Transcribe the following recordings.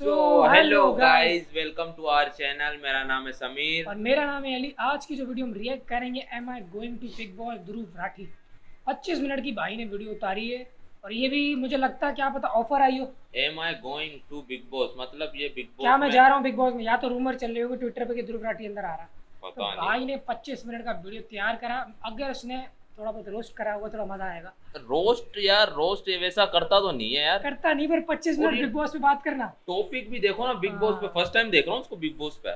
So hello guys, welcome to our channel. मेरा नाम है समीर और मेरा नाम है अली। आज की जो वीडियो हम रिएक्ट करेंगे am I going to Bigg Boss Dhruv Rathee. 25 minute की भाई ने वीडियो उतारी है और ये भी मुझे लगता है क्या पता ऑफर आई हो। Am I going to Bigg Boss मतलब ये बिग बॉस क्या मैं जा रहा हूँ बिग बॉस में, या तो रूमर चल रही होगी ट्विटर पे कि ध्रुव राठी अंदर आ रहा। तो पता नहीं। भाई ने 25 मिनट का वीडियो तैयार करा। अगर उसने थोड़ा बहुत रोस्ट करा होगा थोड़ा मजा आएगा। रोस्ट यार, रोस्ट ये वैसा करता तो नहीं है यार। करता नहीं, पर 25 और मिनट ये- बिग बॉस पे बात करना। टॉपिक भी देखो ना बिग बॉस पे, फर्स्ट टाइम देख रहा हूँ उसको बिग बॉस पे।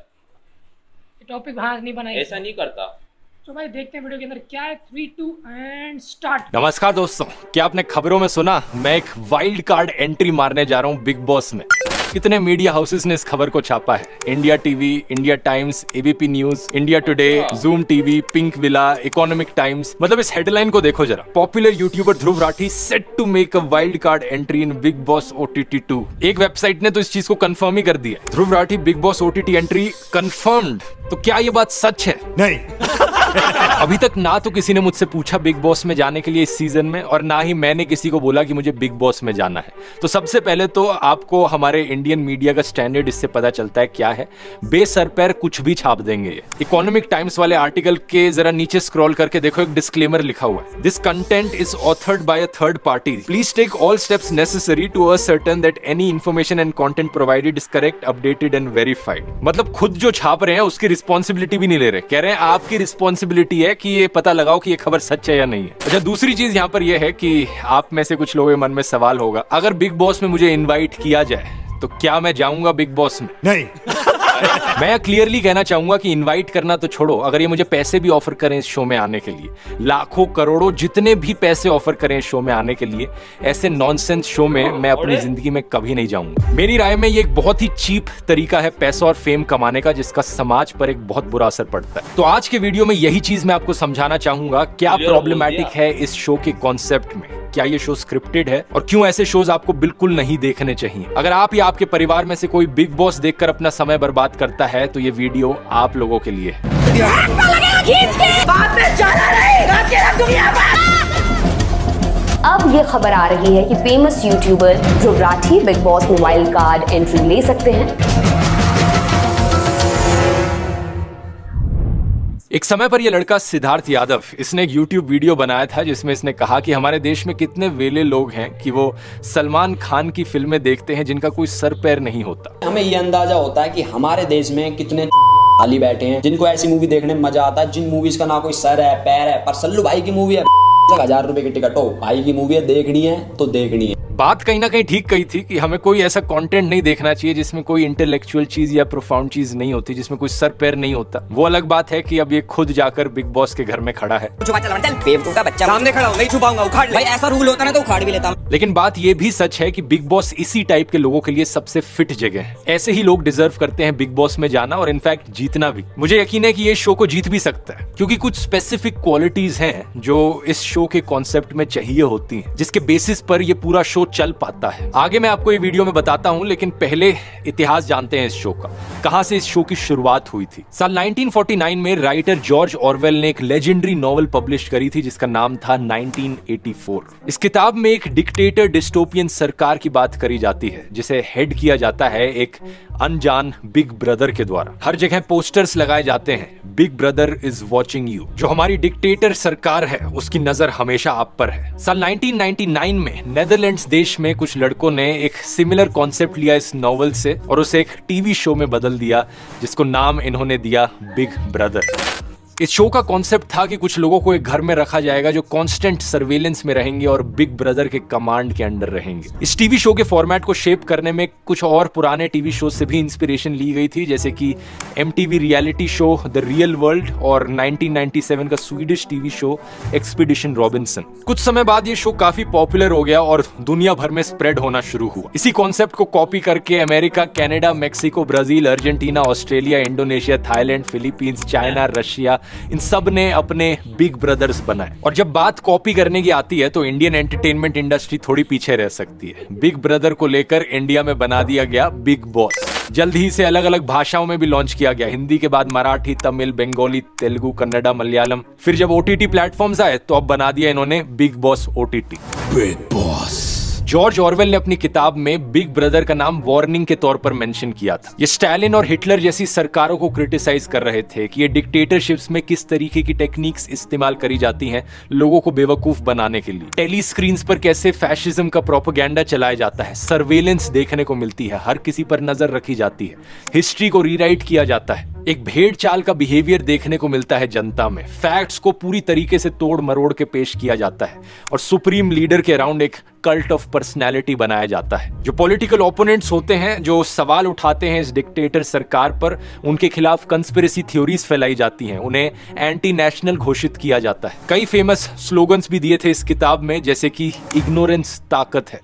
टॉपिक हाँ नहीं बनाई, ऐसा नहीं करता। तो भाई देखते हैं वीडियो के अंदर क्या है। 3, 2 एंड स्टार्ट। नमस्कार दोस्तों, क्या आपने खबरों में सुना? मैं एक वाइल्ड कार्ड एंट्री मारने जा रहा हूँ बिग बॉस में। कितने मीडिया हाउसेस ने इस खबर को छापा है? India TV, India Times, ABP News, India Today, Zoom TV, Pinkvilla, Economic Times. मतलब इस हेडलाइन को देखो जरा। Popular YouTuber Dhruv Rathee set to make a wild card entry in Bigg boss OTT 2। एक वेबसाइट ने तो इस चीज को कंफर्म ही कर दिया। Dhruv Rathee Bigg boss OTT entry confirmed. तो क्या ये बात सच है? नहीं। अभी तक ना तो किसी ने मुझसे पूछा बिग बॉस में जाने के लिए इस सीजन में, और ना ही मैंने किसी को बोला कि मुझे बिग बॉस में जाना है। तो सबसे पहले तो आपको हमारे इंडियन मीडिया का स्टैंडर्ड इससे पता चलता है क्या है। बेसर पैर कुछ भी छाप देंगे ये। इकोनॉमिक टाइम्स वाले आर्टिकल के जरा नीचे स्क्रॉल करके देखो, एक डिस्क्लेमर लिखा हुआ है। This content is authored by a third party. Please take all steps necessary to ascertain that any information and content provided is correct, updated and verified. मतलब खुद जो छाप रहे हैं उसकी रिस्पॉन्सिबिलिटी भी नहीं ले रहे। कह रहे हैं आपकी रिस्पॉन्सिबिलिटी है कि ये पता लगाओ कि ये खबर सच है या नहीं है। अच्छा, दूसरी चीज यहाँ पर यह है कि आप में से कुछ लोगों के मन में सवाल होगा, अगर बिग बॉस में मुझे इनवाइट किया जाए तो क्या मैं जाऊंगा बिग बॉस में? नहीं। मैं क्लियरली कहना चाहूंगा कि इनवाइट करना तो छोड़ो, अगर ये मुझे पैसे भी ऑफर करें इस शो में आने के लिए, लाखों करोड़ों जितने भी पैसे ऑफर करें इस शो में आने के लिए, ऐसे नॉनसेंस शो में मैं अपनी जिंदगी में कभी नहीं जाऊंगा। मेरी राय में ये एक बहुत ही चीप तरीका है पैसा और फेम कमाने का, जिसका समाज पर एक बहुत बुरा असर पड़ता है। तो आज के वीडियो में यही चीज मैं आपको समझाना चाहूंगा। क्या प्रॉब्लमैटिक है इस शो के कॉन्सेप्ट में? क्या ये शो स्क्रिप्टेड है? और क्यों ऐसे शोज आपको बिल्कुल नहीं देखने चाहिए? अगर आप या आपके परिवार में से कोई बिग बॉस देखकर अपना समय बर्बाद करता है तो ये वीडियो आप लोगों के लिए है। अब ये खबर आ रही है कि famous YouTuber Dhruv Rathee Bigg boss में वाइल्ड कार्ड एंट्री ले सकते हैं। एक समय पर यह लड़का सिद्धार्थ यादव, इसने एक YouTube वीडियो बनाया था जिसमें इसने कहा कि हमारे देश में कितने वेले लोग हैं कि वो सलमान खान की फिल्में देखते हैं जिनका कोई सर पैर नहीं होता। हमें ये अंदाजा होता है कि हमारे देश में कितने खाली बैठे हैं जिनको ऐसी मूवी देखने में मजा आता है, जिन मूवीज का ना कोई सर है पैर है। पर सल्लू भाई की मूवी है, 1000 रुपए की टिकट हो, भाई की मूवी है, देखनी है तो देखनी है। बात कहीं ना कहीं ठीक कही थी कि हमें कोई ऐसा कंटेंट नहीं देखना चाहिए जिसमें कोई इंटेलेक्चुअल चीज या प्रोफाउंड चीज नहीं होती, जिसमें कोई सर पैर नहीं होता। वो अलग बात है कि अब ये खुद जाकर बिग बॉस के घर में खड़ा है। बेवकूफ का बच्चा सामने खड़ा हूं, नहीं छुपाऊंगा, उखाड़ ले। भाई ऐसा रूल होता ना तो उखाड़ भी लेता हूं। लेकिन बात ये भी सच है कि बिग बॉस इसी टाइप के लोगों के लिए सबसे फिट जगह है। ऐसे ही लोग डिजर्व करते हैं बिग बॉस में जाना, और इनफैक्ट जीतना भी। मुझे यकीन है कि ये शो को जीत भी सकता है, क्योंकि कुछ स्पेसिफिक क्वालिटीज हैं जो इस शो के कॉन्सेप्ट में चाहिए होती हैं, जिसके बेसिस पर ये पूरा शो चल पाता है। आगे मैं आपको ये वीडियो में बताता हूं, लेकिन पहले इतिहास जानते हैं इस शो का। कहां से इस शो की शुरुआत हुई थी? साल 1949 में राइटर जॉर्ज ऑरवेल ने एक लेजेंडरी नॉवल पब्लिश करी थी जिसका नाम था 1984। इस किताब में एक डिक्टेटर डिस्टोपियन सरकार की बात करी जाती है, जिसे हेड किया जाता है एक अनजान बिग ब्रदर के द्वारा। हर जगह पोस्टर्स लगाए जाते हैं, big brother is watching you. जो हमारी डिक्टेटर सरकार है उसकी नजर हमेशा आप पर है। साल 1999 में नेदरलैंड्स देश में कुछ लड़कों ने एक सिमिलर कॉन्सेप्ट लिया इस नॉवल से और उसे एक टीवी शो में बदल दिया, जिसको नाम इन्होंने दिया बिग ब्रदर। इस शो का कॉन्सेप्ट था कि कुछ लोगों को एक घर में रखा जाएगा जो कांस्टेंट सर्वेलेंस में रहेंगे और बिग ब्रदर के कमांड के अंडर रहेंगे। इस टीवी शो के फॉर्मेट को शेप करने में कुछ और पुराने टीवी शो से भी इंस्पिरेशन ली गई थी, जैसे कि MTV reality show the real world और 1997 का Swedish TV show expedition Robinson. कुछ समय बाद ये शो काफी पॉपुलर हो गया और दुनिया भर में स्प्रेड होना शुरू हुआ। इसी कॉन्सेप्ट को कॉपी करके America, Canada, Mexico, Brazil, Argentina, Australia, Indonesia, Thailand, Philippines, China, Russia, इन सब ने अपने बिग ब्रदर्स बनाए। और जब बात कॉपी करने की आती है तो इंडियन एंटरटेनमेंट इंडस्ट्री थोड़ी पीछे रह सकती है। बिग ब्रदर को लेकर इंडिया में बना दिया गया बिग बॉस। जल्द ही इसे अलग अलग भाषाओं में भी लॉन्च किया गया। हिंदी के बाद मराठी, तमिल, बंगाली, तेलुगु, कन्नड़ा, मलयालम। फिर जब OTT प्लेटफॉर्म्स आए तो अब बना दिया इन्होंने big boss OTT। Big boss George Orwell ने अपनी किताब में बिग ब्रदर का नाम वार्निंग के तौर पर मेंशन किया था। ये स्टालिन और हिटलर जैसी सरकारों को क्रिटिसाइज कर रहे थे कि ये डिक्टेटरशिप्स में किस तरीके की टेक्निक्स इस्तेमाल करी जाती हैं लोगों को बेवकूफ बनाने के लिए। टेली स्क्रीन्स पर कैसे फैशिज्म का प्रोपेगेंडा चलाया जाता है, सर्वेलेंस देखने को मिलती है, हर किसी पर नजर रखी जाती है, हिस्ट्री को रीराइट किया जाता है, एक भेड़ चाल का बिहेवियर देखने को मिलता है जनता में, फैक्ट्स को पूरी तरीके से तोड़ मरोड़ के पेश किया जाता है और सुप्रीम लीडर के अराउंड एक कल्ट ऑफ पर्सनैलिटी बनाया जाता है। जो पॉलिटिकल ओपोनेंट्स होते हैं, जो सवाल उठाते हैं इस डिक्टेटर सरकार पर, उनके खिलाफ कंस्पिरेसी थ्योरीज फैलाई जाती हैं, उन्हें एंटी नेशनल घोषित किया जाता है। कई फेमस स्लोगन्स भी दिए थे इस किताब में, जैसे कि इग्नोरेंस ताकत है,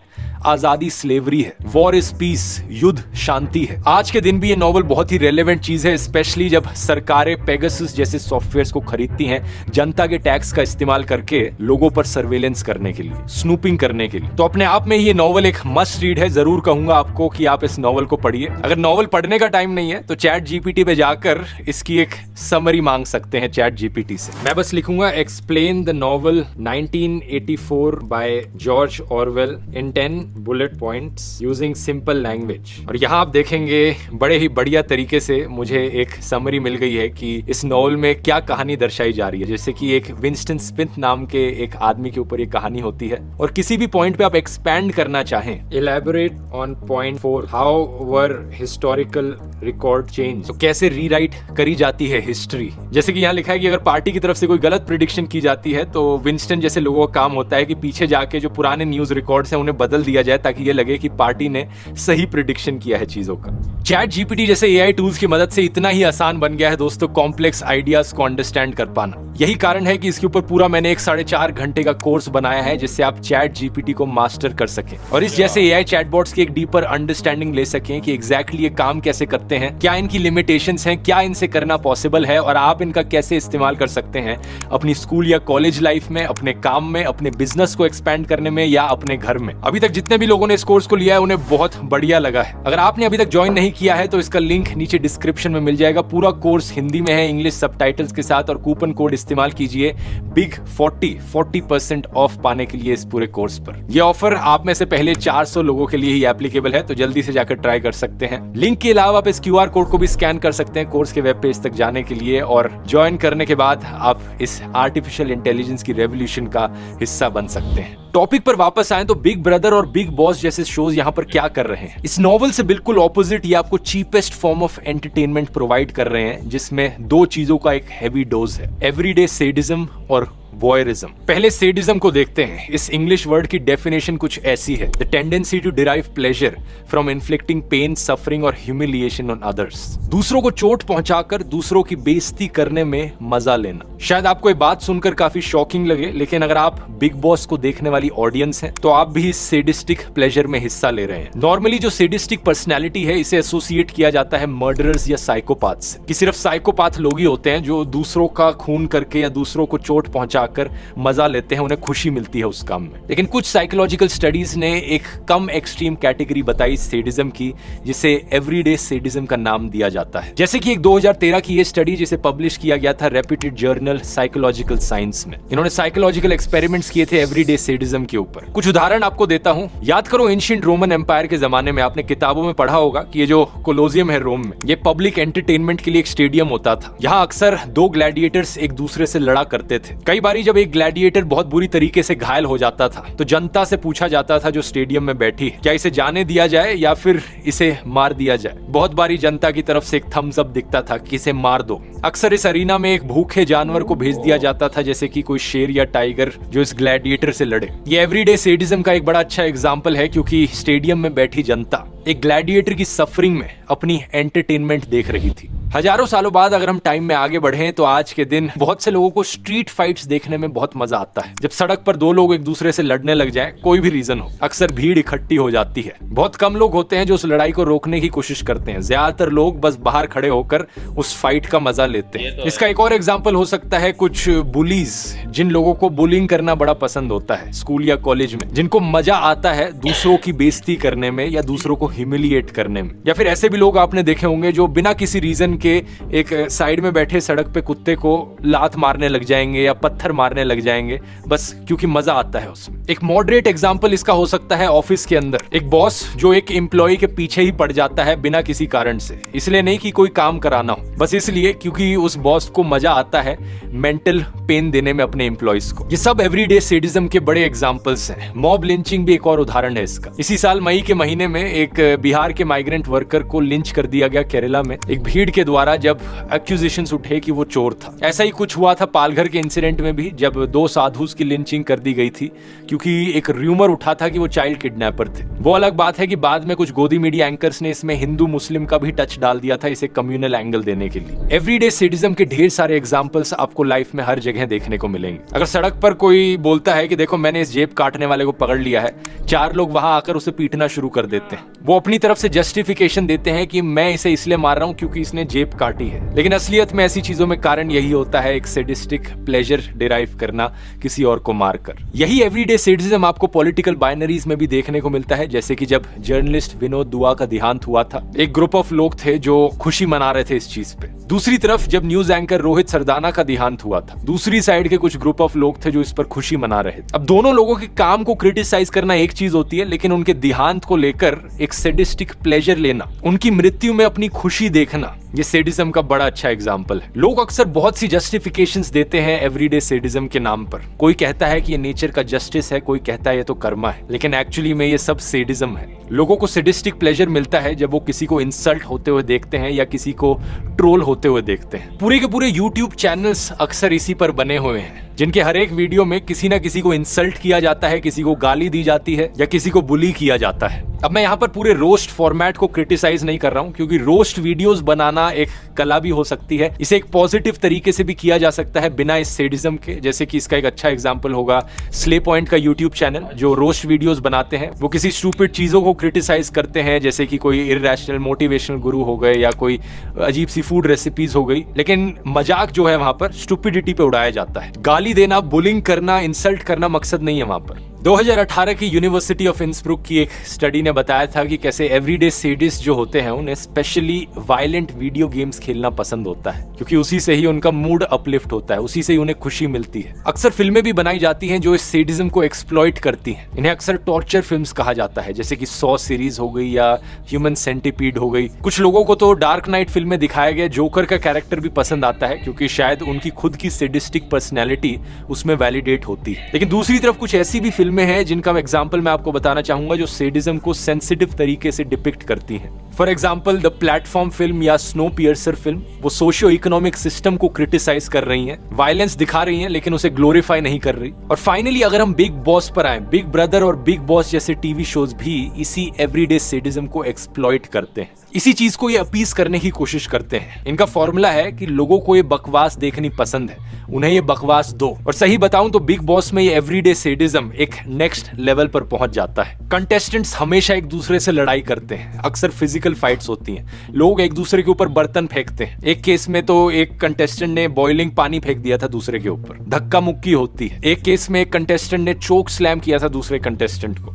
आजादी स्लेवरी है, वॉर इज पीस, युद्ध शांति है। आज के दिन भी ये नॉवल बहुत ही रेलेवेंट चीज है, स्पेशली जब सरकारें पेगासस जैसे सॉफ्टवेयर्स को खरीदती हैं जनता के टैक्स का इस्तेमाल करके लोगों पर सर्वेलेंस करने के लिए, स्नूपिंग करने के लिए। तो अपने आप में ये नॉवल एक मस्ट रीड है। जरूर कहूंगा आपको कि आप इस नॉवल को पढ़िए। अगर नॉवल पढ़ने का टाइम नहीं है तो चैट जीपीटी पे जाकर इसकी एक समरी मांग सकते हैं चैट जीपीटी से। मैं बस लिखूंगा explain the novel 1984 by George Orwell in 10 bullet points using simple language. और यहाँ आप देखेंगे बड़े ही बढ़िया तरीके से मुझे एक समरी मिल गई है कि इस नॉवल में क्या कहानी दर्शाई जा रही है। जैसे कि एक विंस्टन स्मिथ नाम के एक आदमी के ऊपर ये कहानी होती है और किसी भी पॉइंट पे आप एक्सपैंड करना चाहें, elaborate on point 4 how were historical record change, तो कैसे रीराइट करी जाती है हिस्ट्री। जैसे कि यहाँ लिखा है कि अगर पार्टी की तरफ से कोई गलत प्रिडिक्शन की जाती है तो विंस्टन जैसे लोगों का काम होता है कि पीछे जाके जो पुराने न्यूज रिकॉर्ड्स हैं उन्हें बदल दिया जाए ताकि ये लगे कि पार्टी ने सही प्रिडिक्शन किया है चीजों का। चैट जीपीटी जैसे एआई टूल्स की मदद से इतना ही आसान बन गया है दोस्तों कॉम्प्लेक्स आइडियाज को अंडरस्टैंड कर पाना। यही कारण है कि इसके ऊपर पूरा मैंने एक 4.5 घंटे का कोर्स बनाया है जिससे आप चैट जीपीटी को मास्टर कर सकें और इस जैसे एआई चैटबॉट्स की एक डीपर अंडरस्टैंडिंग ले सकें कि एग्जैक्टली ये काम कैसे करते हैं, क्या इनकी लिमिटेशंस हैं, क्या इनसे करना पॉसिबल है और आप इनका कैसे इस्तेमाल कर सकते हैं अपनी स्कूल या कॉलेज लाइफ में, अपने काम में, अपने बिजनेस को एक्सपैंड करने में या अपने घर में। अभी तक जितने भी लोगों ने इस कोर्स को लिया है उन्हें बहुत बढ़िया लगा है। अगर आपने अभी तक ज्वाइन नहीं किया है तो इसका लिंक नीचे डिस्क्रिप्शन में मिल जाएगा। पूरा कोर्स हिंदी में है, इंग्लिश सबटाइटल्स के साथ, और कूपन कोड इस्तेमाल कीजिए बिग 40% ऑफ पाने के लिए इस पूरे कोर्स पर। यह ऑफर आप में से पहले 400 लोगों के लिए ही एप्लीकेबल है, तो जल्दी से जाकर ट्राई कर सकते हैं। लिंक के अलावा आप इस QR कोड को भी स्कैन कर सकते हैं कोर्स के वेब पेज तक जाने के लिए और ज्वाइन करने के बाद आप इस आर्टिफिशियल इंटेलिजेंस की रेवोल्यूशन का हिस्सा बन सकते हैं। टॉपिक पर वापस आए तो बिग ब्रदर और बिग बॉस जैसे शोज यहाँ पर क्या कर रहे हैं। इस नॉवल से बिल्कुल ऑपोजिट ये आपको cheapest form of entertainment provide कर रहे हैं जिसमें दो चीजों का एक हैवी डोज है, एवरीडे सैडिज्म और वॉयरिज्म। पहले सैडिज्म को देखते हैं। इस इंग्लिश वर्ड की डेफिनेशन कुछ ऐसी है, the tendency to derive pleasure from inflicting pain, suffering और ह्यूमिलिएशन ऑन अदर्स। दूसरों को चोट पहुंचाकर दूसरों की बेइज्जती करने में मजा लेना। शायद आपको ये बात सुनकर काफी शॉकिंग लगे, लेकिन अगर आप बिग बॉस को देखने वाली ऑडियंस हैं तो आप भी इस सैडिस्टिक प्लेजर में हिस्सा ले रहे हैं। नॉर्मली जो सैडिस्टिक पर्सनैलिटी है इसे एसोसिएट किया जाता है मर्डरर्स या साइकोपाथ से, कि सिर्फ साइकोपाथ लोग ही होते हैं जो दूसरों का खून करके या दूसरों को चोट पहुंचा कर मजा लेते हैं, उन्हें खुशी मिलती है उस काम में। लेकिन कुछ साइकोलॉजिकल स्टडीज ने एक कम एक्सट्रीम कैटेगरी बताई सैडिज्म की, जिसे एवरीडे सैडिज्म का नाम दिया जाता है। जैसे कि एक 2013 की ये स्टडी जिसे पब्लिश किया गया था रेप्यूटेड जर्नल साइकोलॉजिकल साइंस में, इन्होंने साइकोलॉजिकल एक्सपेरिमेंट्स किए थे एवरीडे सैडिज्म के ऊपर। कुछ उदाहरण आपको देता हूं। याद करो एंशिएंट रोमन एम्पायर के जमाने में आपने किताबों में पढ़ा होगा कि ये जो कोलोसियम है रोम में, ये पब्लिक एंटरटेनमेंट के लिए एक स्टेडियम होता था। यहाँ अक्सर दो ग्लैडिएटर्स एक दूसरे से लड़ा करते थे। कई बारी जब एक ग्लैडिएटर बहुत बुरी तरीके से घायल हो जाता था तो जनता से पूछा जाता था जो स्टेडियम में बैठी है, क्या इसे जाने दिया जाए या फिर इसे मार दिया जाए। बहुत बारी जनता की तरफ से एक थम्स अप दिखता था कि इसे मार दो। अक्सर इस अरीना में एक भूखे जानवर को भेज दिया जाता था, जैसे कि कोई शेर या टाइगर जो इस ग्लैडिएटर से लड़े। ये एवरीडे सैडिज्म का एक बड़ा अच्छा एग्जाम्पल है, क्योंकि स्टेडियम में बैठी जनता एक ग्लैडिएटर की सफरिंग में अपनी एंटरटेनमेंट देख रही थी। हजारों सालों बाद अगर हम टाइम में आगे बढ़े तो आज के दिन बहुत से लोगों को स्ट्रीट फाइट्स देखने में बहुत मजा आता है। जब सड़क पर दो लोग एक दूसरे से लड़ने लग जाएं, कोई भी रीजन हो, अक्सर भीड़ इकट्ठी हो जाती है। बहुत कम लोग होते हैं जो उस लड़ाई को रोकने की कोशिश करते हैं, ज्यादातर लोग बस बाहर खड़े होकर उस फाइट का मजा लेते हैं। इसका एक और एग्जाम्पल हो सकता है कुछ बुलीज, जिन लोगों को बुलिंग करना बड़ा पसंद होता है स्कूल या कॉलेज में, जिनको मजा आता है दूसरों की बेइज्जती करने में या दूसरों को ह्यूमिलिएट करने में। या फिर ऐसे भी लोग आपने देखे होंगे जो बिना किसी रीजन के एक साइड में बैठे सड़क पे कुत्ते को लात मारने लग जाएंगे या पत्थर मारने लग जाएंगे, बस क्योंकि मजा आता है उसमें। एक मॉडरेट एग्जांपल इसका हो सकता है ऑफिस के अंदर एक बॉस जो एक एम्प्लॉय के पीछे ही पड़ जाता है बिना किसी कारण से, इसलिए नहीं कि कोई काम कराना हो, बस इसलिए क्योंकि उस बॉस को मजा आता है मेंटल पेन देने में अपने एम्प्लॉयज को। ये सब एवरीडे सैडिज्म के बड़े एग्जांपल्स हैं। मॉब लिंचिंग भी एक और उदाहरण है इसका। इसी साल मई के महीने में एक बिहार के माइग्रेंट वर्कर को लिंच कर दिया गया केरला में, एक भीड़ के द्वारा, जब एक्यूजेशंस उठे कि वो चोर था। ऐसा ही कुछ हुआ था पालघर के इंसिडेंट में भी, जब 2 साधुस की लिंचिंग कर दी गई थी क्योंकि एक र्यूमर उठा था कि वो चाइल्ड किडनैपर थे। वो अलग बात है कि बाद में कुछ गोदी मीडिया एंकर्स ने इसमें हिंदू मुस्लिम का भी टच डाल दिया था इसे कम्युनल एंगल देने के लिए। एवरीडे सैडिज्म के ढेर सारे एग्जांपल्स आपको लाइफ में हर जगह देखने को मिलेंगे। अगर सड़क पर कोई बोलता है कि देखो मैंने इस जेब काटने वाले को पकड़ लिया है, 4 लोग वहां आकर उसे पीटना शुरू कर देते हैं। वो अपनी तरफ से जस्टिफिकेशन देते हैं कि मैं इसे इसलिए मार रहा हूं क्योंकि इसने जेब काटी है, लेकिन असलियत में ऐसी चीजों में कारण यही होता है, एक सैडिस्टिक प्लेजर डिराइव करना किसी और को मारकर। यही एवरीडे सैडिज्म आपको पॉलिटिकल बाइनरीज में भी देखने को मिलता है, जैसे कि जब जर्नलिस्ट विनोद दुआ का देहांत हुआ था, एक ग्रुप ऑफ लोग थे जो खुशी मना रहे थे इस चीज पे। दूसरी तरफ जब न्यूज एंकर रोहित सरदाना का देहांत हुआ था, दूसरी साइड के कुछ ग्रुप ऑफ लोग थे जो इस पर खुशी मना रहे थे। अब दोनों लोगों के काम को क्रिटिसाइज करना एक चीज होती है, लेकिन उनके देहांत को लेकर एक सैडिस्टिक प्लेजर लेना, उनकी मृत्यु में अपनी खुशी देखना, ये सैडिज्म का बड़ा अच्छा एग्जाम्पल है। लोग अक्सर बहुत सी जस्टिफिकेशंस देते हैं एवरीडे सैडिज्म के नाम पर। कोई कहता है कि ये नेचर का जस्टिस है, कोई कहता है ये तो कर्मा है, लेकिन एक्चुअली में ये सब सैडिज्म है। लोगों को सैडिस्टिक प्लेजर मिलता है जब वो किसी को इंसल्ट होते हुए देखते हैं या किसी को ट्रोल होते हुए देखते हैं। पूरे के पूरे यूट्यूब चैनल्स अक्सर इसी पर बने हुए हैं, जिनके हर एक वीडियो में किसी ना किसी को इंसल्ट किया जाता है, किसी को गाली दी जाती है या किसी को बुली किया जाता है। अब मैं यहाँ पर पूरे रोस्ट फॉर्मेट को क्रिटिसाइज नहीं कर रहा हूँ, क्योंकि रोस्ट वीडियोस बनाना एक कला भी हो सकती है, इसे एक पॉजिटिव तरीके से भी किया जा सकता है बिना इस सैडिज्म के। जैसे कि इसका एक अच्छा एग्जांपल होगा स्ले पॉइंट का यूट्यूब चैनल, जो रोस्ट वीडियोस बनाते हैं। वो किसी स्टूपिड चीजों को क्रिटिसाइज करते हैं, जैसे कि कोई इररेशनल मोटिवेशनल गुरु हो गए या कोई अजीब सी फूड रेसिपीज हो गई, लेकिन मजाक जो है वहां पर स्टूपिडिटी पे उड़ाया जाता है। गाली देना, बुलिंग करना, इंसल्ट करना मकसद नहीं है वहां पर। 2018 की यूनिवर्सिटी ऑफ इंसब्रुक की एक स्टडी ने बताया था कि कैसे एवरीडे सैडिस्ट जो होते हैं उन्हें स्पेशली वायलेंट वीडियो गेम्स खेलना पसंद होता है, क्योंकि उसी से ही उनका मूड अपलिफ्ट होता है, उसी से ही उन्हें खुशी मिलती है। अक्सर फिल्में भी बनाई जाती हैं जो इस सैडिज्म को एक्सप्लॉइट करती हैं। इन्हें अक्सर टॉर्चर फिल्म्स कहा जाता है, जैसे कि 100 सीरीज हो गई या ह्यूमन सेंटीपीड हो गई। कुछ लोगों को तो डार्क नाइट फिल्म में दिखाया गया जोकर का कैरेक्टर भी पसंद आता है, क्योंकि शायद उनकी खुद की सैडिस्टिक पर्सनैलिटी उसमें वैलिडेट होती है। लेकिन दूसरी तरफ कुछ ऐसी भी फिल्में हैं जिनका एग्जाम्पल मैं आपको बताना चाहूंगा जो सैडिज्म को सेंसिटिव तरीके से डिपिक्ट करती हैं। For example the platform film या स्नो पियर्सर फिल्म, वो सोशियो इकोनॉमिक सिस्टम को क्रिटिसाइज कर रही हैं, वायलेंस दिखा रही हैं, लेकिन उसे ग्लोरीफाई नहीं कर रही। और फाइनली अगर हम बिग बॉस पर आए, बिग ब्रदर और बिग बॉस जैसे टीवी शोज भी इसी एवरीडे सैडिज्म को एक्सप्लॉइट करते हैं, इसी चीज को ये अपीज करने की कोशिश करते हैं। इनका फॉर्मूला है कि लोगों को ये बकवास देखनी पसंद है, उन्हें ये बकवास दो। और सही बताऊं तो बिग बॉस में ये एवरीडे सैडिज्म एक नेक्स्ट लेवल पर पहुंच जाता है। कंटेस्टेंट्स हमेशा एक दूसरे से लड़ाई करते हैं, अक्सर फिजिकल फाइट्स होती हैं, लोग एक दूसरे के ऊपर बर्तन फेंकते हैं। एक केस में तो एक कंटेस्टेंट ने बॉइलिंग पानी फेंक दिया था दूसरे के ऊपर, धक्का मुक्की होती है। एक केस में एक कंटेस्टेंट ने चोक स्लैम किया था दूसरे कंटेस्टेंट को।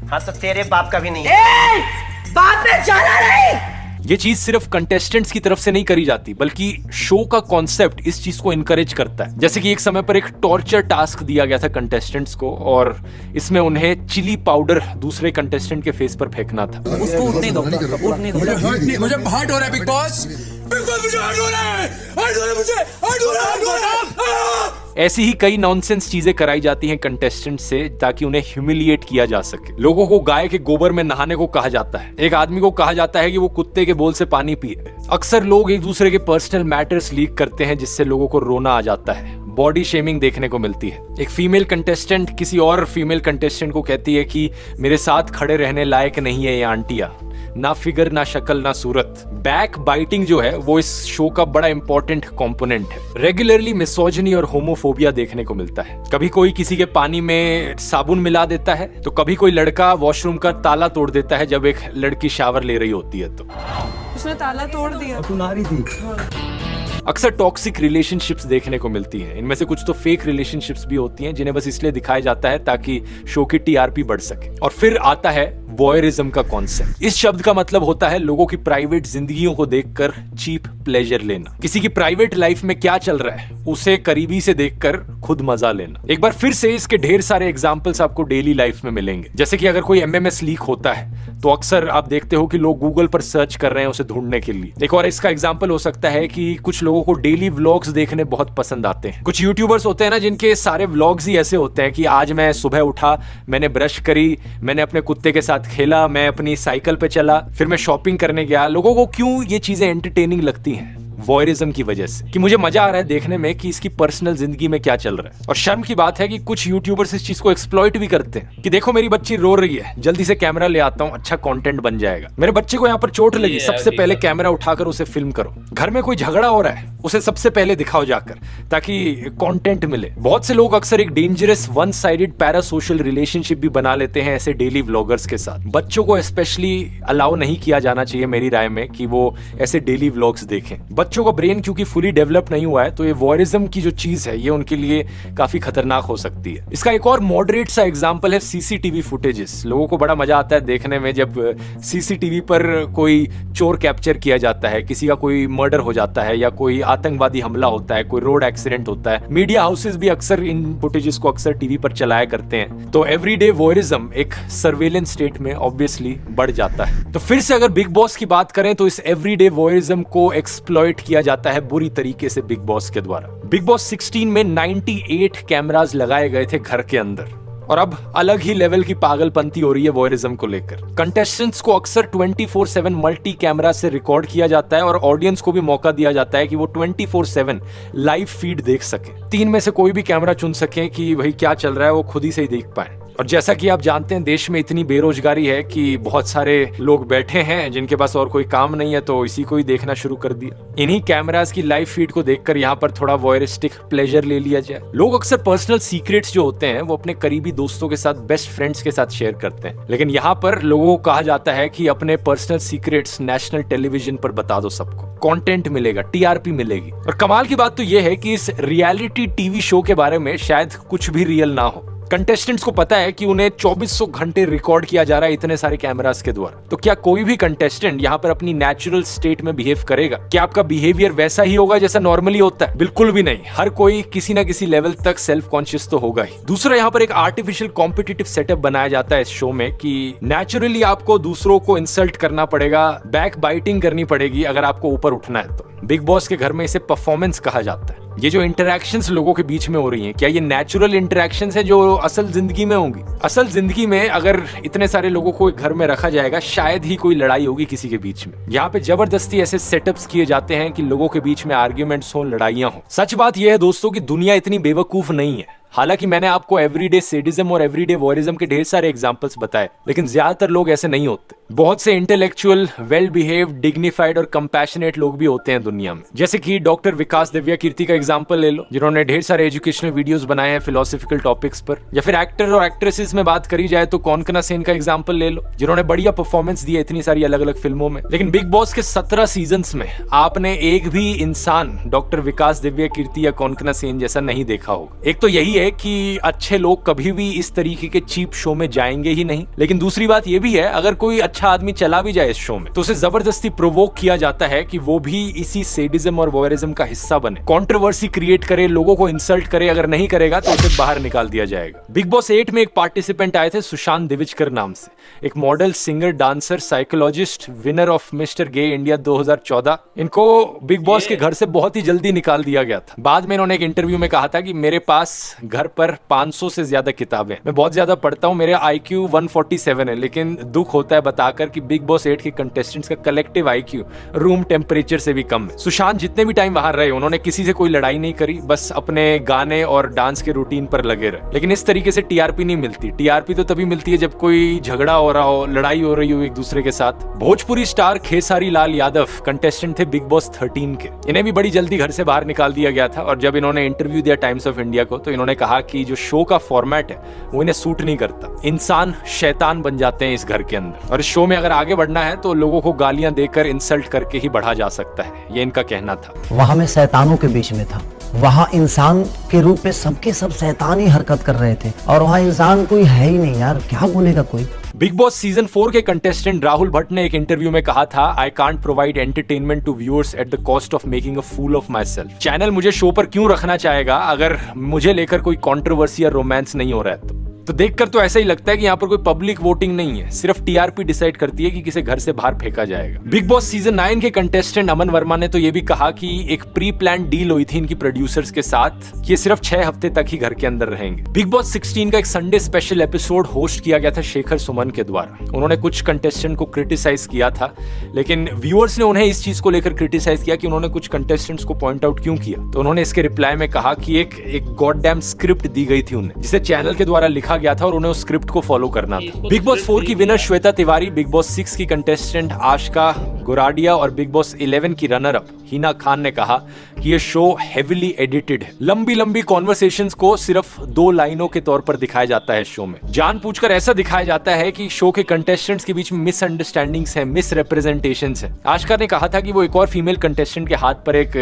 हाँ तो तेरे बाप का भी नहीं है। बाप ने जाना नहीं। ये चीज सिर्फ कंटेस्टेंट्स की तरफ से नहीं करी जाती, बल्कि शो का कॉन्सेप्ट इस चीज को इनकरेज करता है। जैसे कि एक समय पर एक टॉर्चर टास्क दिया गया था कंटेस्टेंट्स को, और इसमें उन्हें चिली पाउडर दूसरे कंटेस्टेंट के फेस पर फेंकना था। उसको उठने दो, उठने दो। मुझे हार्ट हो रहा है बिग बॉस, मुझे हार्ट हो रहा है, हार्ट हो रहा है, मुझे हार्ट हो रहा है। ऐसी ही कई नॉनसेंस चीजें कराई जाती हैं कंटेस्टेंट से ताकि उन्हें ह्यूमिलिएट किया जा सके। लोगों को गाय के गोबर में नहाने को कहा जाता है, एक आदमी को कहा जाता है कि वो कुत्ते के बोल से पानी पिए। अक्सर लोग एक दूसरे के पर्सनल मैटर्स लीक करते हैं, जिससे लोगों को रोना आ जाता है। बॉडी शेमिंग देखने को मिलती है। एक फीमेल कंटेस्टेंट किसी और फीमेल कंटेस्टेंट को कहती है कि मेरे साथ खड़े रहने लायक नहीं है ये आंटिया, ना फिगर ना शक्ल ना सूरत। बैक बाइटिंग जो है वो इस शो का बड़ा इंपॉर्टेंट कंपोनेंट है। रेगुलरली मिसोजिनी और होमोफोबिया देखने को मिलता है। कभी कोई किसी के पानी में साबुन मिला देता है, तो कभी कोई लड़का वॉशरूम का ताला तोड़ देता है जब एक लड़की शावर ले रही होती है। तो उसने ताला तोड़ दिया। तू नारी थी। अक्सर टॉक्सिक रिलेशनशिप्स देखने को मिलती हैं। इनमें से कुछ तो फेक रिलेशनशिप्स भी होती हैं जिन्हें बस इसलिए दिखाया जाता है ताकि शो की टीआरपी बढ़ सके। और फिर आता है वॉयरिज्म का कॉन्सेप्ट। इस शब्द का मतलब होता है लोगों की प्राइवेट जिंदगियों को देखकर चीप प्लेजर लेना। किसी की प्राइवेट लाइफ में क्या चल रहा है उसे करीबी से देखकर खुद मजा लेना। एक बार फिर से इसके ढेर सारे एग्जांपल्स आपको डेली लाइफ में मिलेंगे। जैसे कि अगर कोई एमएमएस लीक होता है तो अक्सर आप देखते हो कि लोग गूगल पर सर्च कर रहे हैं उसे ढूंढने के लिए। एक और इसका एग्जांपल हो सकता है कि कुछ लोगों को डेली व्लॉग्स देखने बहुत पसंद आते हैं। कुछ यूट्यूबर्स होते हैं ना जिनके सारे व्लॉग्स ही ऐसे होते हैं कि आज मैं सुबह उठा, मैंने ब्रश करी, मैंने अपने कुत्ते के साथ खेला, मैं अपनी साइकिल पे चला, फिर मैं शॉपिंग करने गया। लोगों को क्यों ये चीजें एंटरटेनिंग लगती हैं? वॉयरिज्म की वजह से, कि मुझे मजा आ रहा है देखने में कि इसकी पर्सनल जिंदगी में क्या चल रहा है। और शर्म की बात है कि कुछ यूट्यूबर्स इस चीज को एक्सप्लॉइट भी करते हैं कि देखो मेरी बच्ची रो रही है, जल्दी से कैमरा ले आता हूं, अच्छा कंटेंट बन जाएगा। मेरे बच्चे को यहाँ पर चोट लगी, सबसे पहले कैमरा उठाकर उसे फिल्म करो। घर में कोई झगड़ा हो रहा है, उसे सबसे पहले दिखाओ जाकर, ताकि कंटेंट मिले। बहुत से लोग अक्सर एक dangerous one sided para social relationship भी बना लेते हैं ऐसे डेली व्लॉगर्स के साथ। बच्चों को स्पेशली अलाउ नहीं किया जाना चाहिए मेरी राय में कि वो ऐसे डेली व्लॉग्स देखें। बच्चों का ब्रेन क्योंकि फुली डेवलप नहीं हुआ है तो ये वॉयरिज्म की जो चीज है ये उनके लिए काफी खतरनाक हो सकती है। इसका एक और मॉडरेट सा एग्जांपल है सीसीटीवी फुटेजेस। लोगों को बड़ा मजा आता है देखने में जब सीसीटीवी पर कोई चोर कैप्चर किया जाता है, किसी का कोई मर्डर हो जाता है या कोई आतंकवादी हमला होता है, कोई रोड एक्सीडेंट होता है। मीडिया हाउसेस भी अक्सर इन फुटेजेस को अक्सर टीवी पर चलाया करते हैं। तो एवरीडे वॉयरिज्म एक सर्वेलेंस स्टेट में ऑब्वियसली बढ़ जाता है। तो फिर से अगर बिग बॉस की बात करें तो इस एवरीडे वॉयरिज्म को एक्सप्लॉइट किया जाता है बुरी तरीके से बिग बॉस के द्वारा। बिग बॉस 16 में 98 कैमरास लगाए गए थे घर के अंदर, और अब अलग ही लेवल की पागलपंती हो रही है वॉयरिज्म को लेकर। कंटेस्टेंट्स को अक्सर 24/7 मल्टी कैमरा से रिकॉर्ड किया जाता है और ऑडियंस को भी मौका दिया जाता है कि वो 24/7 लाइव फीड देख सके। 3 में से कोई भी कैमरा चुन सके कि भाई क्या चल रहा है वो खुद ही से ही देख पाए। और जैसा कि आप जानते हैं देश में इतनी बेरोजगारी है कि बहुत सारे लोग बैठे हैं जिनके पास और कोई काम नहीं है तो इसी को ही देखना शुरू कर दिया। इन्हीं कैमरास की लाइव फीड को देखकर यहाँ पर थोड़ा वॉयरिस्टिक प्लेजर ले लिया जाए। लोग अक्सर पर्सनल सीक्रेट्स जो होते हैं वो अपने करीबी दोस्तों के साथ, बेस्ट फ्रेंड्स के साथ शेयर करते हैं, लेकिन यहाँ पर लोगों को कहा जाता है कि अपने पर्सनल सीक्रेट्स नेशनल टेलीविजन पर बता दो सबको, कंटेंट मिलेगा, टीआरपी मिलेगी। और कमाल की बात तो ये है कि इस रियलिटी टीवी शो के बारे में शायद कुछ भी रियल ना हो। कंटेस्टेंट्स को पता है कि उन्हें 2400 घंटे रिकॉर्ड किया जा रहा है इतने सारे कैमरास के द्वारा। तो क्या कोई भी कंटेस्टेंट यहाँ पर अपनी नेचुरल स्टेट में बिहेव करेगा? क्या आपका बिहेवियर वैसा ही होगा जैसा नॉर्मली होता है? बिल्कुल भी नहीं। हर कोई किसी ना किसी लेवल तक सेल्फ कॉन्शियस तो होगा ही। दूसरा, यहाँ पर एक आर्टिफिशियल कॉम्पिटिटिव सेटअप बनाया जाता है इस शो में कि नेचुरली आपको दूसरों को इंसल्ट करना पड़ेगा, बैक बाइटिंग करनी पड़ेगी अगर आपको ऊपर उठना है तो। बिग बॉस के घर में इसे परफॉर्मेंस कहा जाता है। ये जो इंटरैक्शंस लोगों के बीच में हो रही हैं, क्या ये नेचुरल इंटरैक्शंस है जो असल जिंदगी में होंगी? असल जिंदगी में अगर इतने सारे लोगों को घर में रखा जाएगा शायद ही कोई लड़ाई होगी किसी के बीच में। यहाँ पे जबरदस्ती ऐसे सेटअप्स किए जाते हैं कि लोगों के बीच में आर्ग्यूमेंट्स हो, लड़ाइयां हो। सच बात यह है दोस्तों कि दुनिया इतनी बेवकूफ नहीं है। हालांकि मैंने आपको एवरीडे सेडिज्म और एवरीडे वॉयरिज्म के ढेर सारे एग्जांपल्स बताए, लेकिन ज्यादातर लोग ऐसे नहीं होते। बहुत से इंटेलेक्चुअल, वेल बिहेव्ड, डिग्निफाइड और कंपैशनेट लोग भी होते हैं दुनिया में। जैसे कि डॉक्टर विकास दिव्या कीर्ति का एग्जांपल ले लो, जिन्होंने ढेर सारे एजुकेशनल वीडियोस बनाए हैं फिलोसॉफिकल टॉपिक्स पर। या फिर एक्टर और एक्ट्रेसेस में बात करी जाए तो कौनकना सेन का एग्जांपल ले लो, जिन्होंने बढ़िया परफॉर्मेंस दी है इतनी सारी अलग अलग फिल्मों में। लेकिन बिग बॉस के 17 सीजन्स में आपने एक भी इंसान डॉक्टर विकास दिव्या कीर्ति या कौनकना सेन जैसा नहीं देखा होगा। एक तो यही है कि अच्छे लोग कभी भी इस तरीके के चीप शो में जाएंगे ही नहीं, लेकिन दूसरी बात यह भी है अगर कोई अच्छा आदमी चला भी जाए इस शो में तो उसे जबरदस्ती प्रोवोक किया जाता है कि वो भी इसी सेडिज्म और वॉयरिज्म का हिस्सा बने, कंट्रोवर्सी क्रिएट करे, लोगों को इंसल्ट करे। अगर नहीं करेगा तो उसे बाहर निकाल दिया जाएगा। बिग बॉस 8 में एक पार्टिसिपेंट आए थे सुशांत दिविचकर नाम से, एक model, singer, dancer, psychologist, winner of Mister Gay India 2014। इनको बिग बॉस के घर से बहुत ही जल्दी निकाल दिया गया था। बाद में इन्होंने एक इंटरव्यू में कहा था कि मेरे पास घर पर 500 से ज्यादा किताबें, मैं बहुत ज्यादा पढ़ता हूँ, मेरा IQ 147 है। लेकिन दुख होता है बताकर कि बिग बॉस 8 के कंटेस्टेंट्स का कलेक्टिव IQ रूम टेम्परेचर से भी कम है। सुशांत जितने भी टाइम वहां रहे उन्होंने किसी से कोई लड़ाई नहीं करी, बस अपने गाने और डांस के रूटीन पर लगे रहे। लेकिन इस तरीके से टीआरपी नहीं मिलती। टीआरपी तो तभी मिलती है जब कोई झगड़ा हो रहा हो, लड़ाई हो रही हो एक दूसरे के साथ। भोजपुरी स्टार खेसारी लाल यादव कंटेस्टेंट थे बिग बॉस 13 के। इन्हें भी बड़ी जल्दी घर से बाहर निकाल दिया गया था और जब इन्होंने इंटरव्यू दिया टाइम्स ऑफ इंडिया को तो इन्होंने कहा कि जो शो का फॉर्मेट है वो इन्हें सूट नहीं करता। इंसान शैतान बन जाते हैं इस घर के अंदर, और इस शो में अगर आगे बढ़ना है तो लोगों को गालियां देकर इंसल्ट करके ही बढ़ा जा सकता है, ये इनका कहना था। वहां मैं शैतानों के बीच में था, वहां इंसान के रूप में सबके सब शैतान ही हरकत कर रहे थे, और वहां इंसान कोई है ही नहीं यार, क्या बोलेगा कोई। बिग बॉस सीजन 4 के कंटेस्टेंट राहुल भट्ट ने एक इंटरव्यू में कहा था, I can't provide entertainment to viewers at the cost of making a fool of my self. Channel मुझे शो पर क्यों रखना चाहेगा अगर मुझे लेकर कोई कंट्रोवर्सी या रोमांस नहीं हो रहा है तो देखकर तो ऐसा ही लगता है कि यहाँ पर कोई पब्लिक वोटिंग नहीं है, सिर्फ टीआरपी डिसाइड करती है कि किसे घर से बाहर फेंका जाएगा। बिग बॉस सीजन 9 के कंटेस्टेंट अमन वर्मा ने तो ये भी कहा कि एक प्री प्लान डील हुई थी इनकी प्रोड्यूसर्स के साथ कि ये सिर्फ 6 हफ्ते तक ही घर के अंदर रहेंगे। बिग बॉस 16 का एक संडे स्पेशल एपिसोड होस्ट किया गया था शेखर सुमन के द्वारा। उन्होंने कुछ कंटेस्टेंट को क्रिटिसाइज किया था, लेकिन व्यूअर्स ने उन्हें इस चीज को लेकर क्रिटिसाइज किया कि उन्होंने कुछ कंटेस्टेंट्स को पॉइंट आउट क्यों किया। तो उन्होंने इसके रिप्लाई में कहा कि एक गॉड डैम स्क्रिप्ट दी गई थी उन्हें, जिसे चैनल के द्वारा लिखा गया था और उन्हें उस स्क्रिप्ट को फॉलो करना था। बिग बॉस 4 की winner Shweta Tiwari, big boss 6 की कंटेस्टेंट आशका गोराडिया और बिग बॉस 11 की रनर अप हिना खान ने कहा कि ये शो हेवीली एडिटेड है। लंबी लंबी कॉन्वर्सेशंस को सिर्फ 2 लाइनों के तौर पर दिखाया जाता है शो में। जानबूझकर ऐसा दिखाया जाता है कि शो के कंटेस्टेंट्स के बीच में मिसअंडरस्टैंडिंग्स हैं, मिसरिप्रेजेंटेशंस हैं। आशका ने कहा था कि वो एक और फीमेल कंटेस्टेंट के हाथ पर एक